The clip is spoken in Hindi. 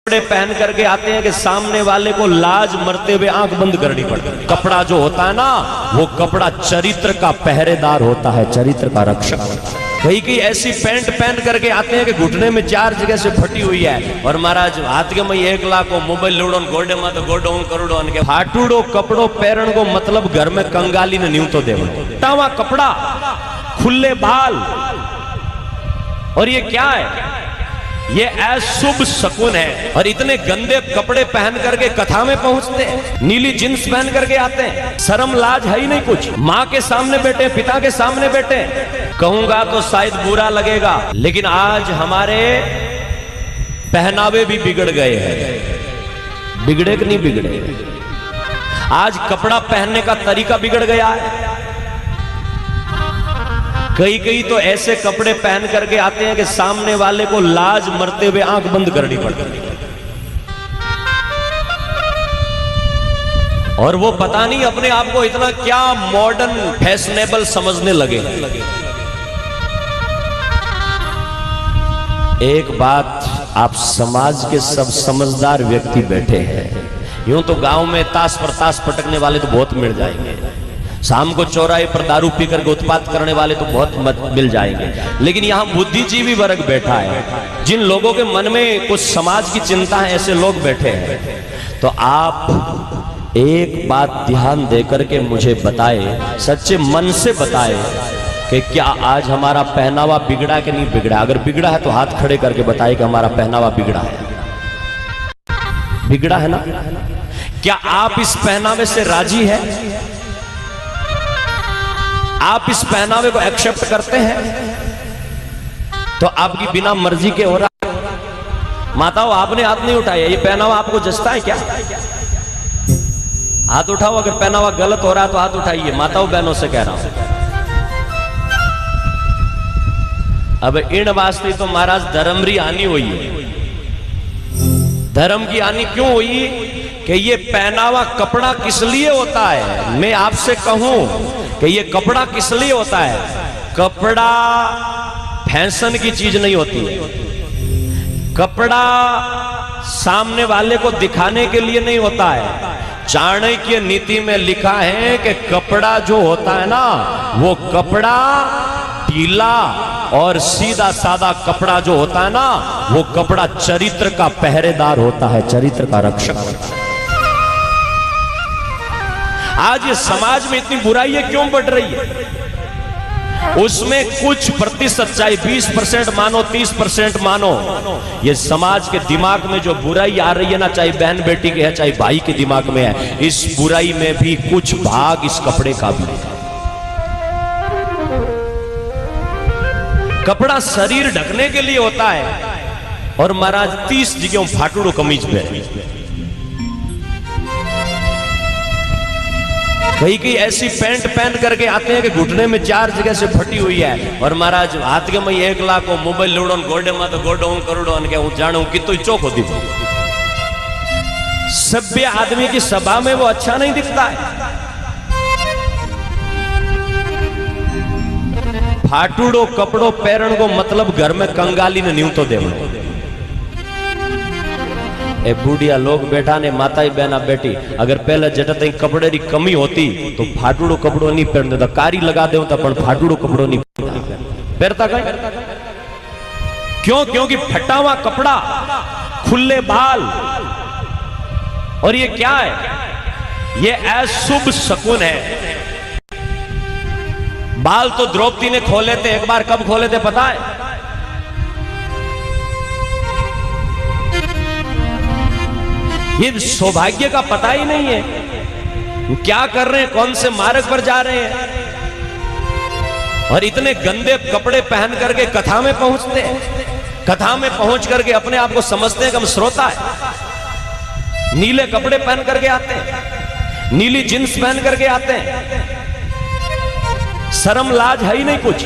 कपड़े पहन करके आते हैं कि सामने वाले को लाज मरते हुए आंख बंद करनी पड़ती है। कपड़ा जो होता है ना, वो कपड़ा चरित्र का पहरेदार होता है, चरित्र का रक्षक होता है। कई कई ऐसी पैंट पहन करके आते हैं कि घुटने में 4 जगह से फटी हुई है और महाराज हाथ के में 1 लाख को मोबाइल लूडो गोडे में तो गोडो करोड़ो के फाटूड़ो कपड़ो पहरण को मतलब घर में कंगाली ने न्यू तो देव टावा कपड़ा, खुले बाल, और ये क्या है? ये अशुभ शकुन है। और इतने गंदे कपड़े पहन करके कथा में पहुंचते हैं, नीली जींस पहन करके आते हैं, शर्म लाज है ही नहीं कुछ। माँ के सामने बैठे, पिता के सामने बैठे, कहूंगा तो शायद बुरा लगेगा, लेकिन आज हमारे पहनावे भी बिगड़ गए हैं। बिगड़े कि नहीं बिगड़े? आज कपड़ा पहनने का तरीका बिगड़ गया है। कई कई तो ऐसे कपड़े पहन करके आते हैं कि सामने वाले को लाज मरते हुए आंख बंद करनी पड़ती है। और वो पता नहीं अपने आप को इतना क्या मॉडर्न फैशनेबल समझने लगे। एक बात, आप समाज के सब समझदार व्यक्ति बैठे हैं, यूं तो गांव में ताश पर ताश पटकने वाले तो बहुत मिल जाएंगे, शाम को चौराहे पर दारू पी करके उत्पात करने वाले तो बहुत मिल जाएंगे, लेकिन यहाँ बुद्धिजीवी वर्ग बैठा है, जिन लोगों के मन में कुछ समाज की चिंता है, ऐसे लोग बैठे हैं। तो आप एक बात ध्यान देकर के मुझे बताए, सच्चे मन से बताए कि क्या आज हमारा पहनावा बिगड़ा कि नहीं बिगड़ा। अगर बिगड़ा है तो हाथ खड़े करके बताए कि हमारा पहनावा बिगड़ा है। बिगड़ा है ना? क्या आप इस पहनावे से राजी है? आप इस पहनावे को एक्सेप्ट करते हैं? तो आपकी बिना मर्जी के हो रहा है। माताओं, आपने हाथ नहीं उठाया, ये पहनावा आपको जचता है क्या? हाथ उठाओ अगर पहनावा गलत हो रहा है तो हाथ उठाइए। माताओं बहनों से कह रहा हूं। अब इन वास्ते तो महाराज धर्म री हानि हुई है। धर्म की हानि क्यों हुई? कि ये पहनावा कपड़ा किस लिए होता है? मैं आपसे कहूं कि ये कपड़ा किस लिए होता है? कपड़ा फैशन की चीज नहीं होती है। कपड़ा सामने वाले को दिखाने के लिए नहीं होता है। चाणक्य नीति में लिखा है कि कपड़ा जो होता है ना, वो कपड़ा ढीला और सीधा सादा कपड़ा जो होता है ना, वो कपड़ा चरित्र का पहरेदार होता है, चरित्र का रक्षक होता है। आज ये समाज में इतनी बुराई क्यों बढ़ रही है? उसमें कुछ प्रतिशत, चाहे 20% मानो, 30% मानो, ये समाज के दिमाग में जो बुराई आ रही है ना, चाहे बहन बेटी के है, चाहे भाई के दिमाग में है, इस बुराई में भी कुछ भाग इस कपड़े का भी है। कपड़ा शरीर ढकने के लिए होता है, और महाराज 30 जगह फाटूड़ो कमीज पहने। कई कई ऐसी पैंट पहन करके आते हैं कि घुटने में 4 जगह से फटी हुई है, और महाराज हाथ के में 1 लाख को मोबाइल लूडो गोडे में तो गोडो करोड़ो के जानू कितो चौक होती। सभ्य आदमी की सभा में वो अच्छा नहीं दिखता है। फाटूड़ो कपड़ो पहरण को मतलब घर में कंगाली ने न्यू तो देव। ए बूढ़िया लोग बैठा ने, माताई बहना बैठी, अगर पहले जट कपड़े की कमी होती तो फाटूड़ो कपड़ो नहीं पहन देता, कारी लगा दे फाटूड़ो कपड़ो नहीं पहनता। क्यों? क्योंकि फटा हुआ कपड़ा, खुले बाल, और ये क्या है? ये अशुभ शकुन है। बाल तो द्रौपदी ने खोले थे, एक बार कब खोले थे पता है? ये सौभाग्य का पता ही नहीं है। क्या कर रहे हैं, कौन से मार्ग पर जा रहे हैं, और इतने गंदे कपड़े पहन करके कथा में पहुंचते हैं। कथा में पहुंच करके अपने आप को समझते हैं कि हम श्रोता है। नीले कपड़े पहन करके आते हैं, नीली जींस पहन करके आते हैं, शर्म लाज है ही नहीं कुछ।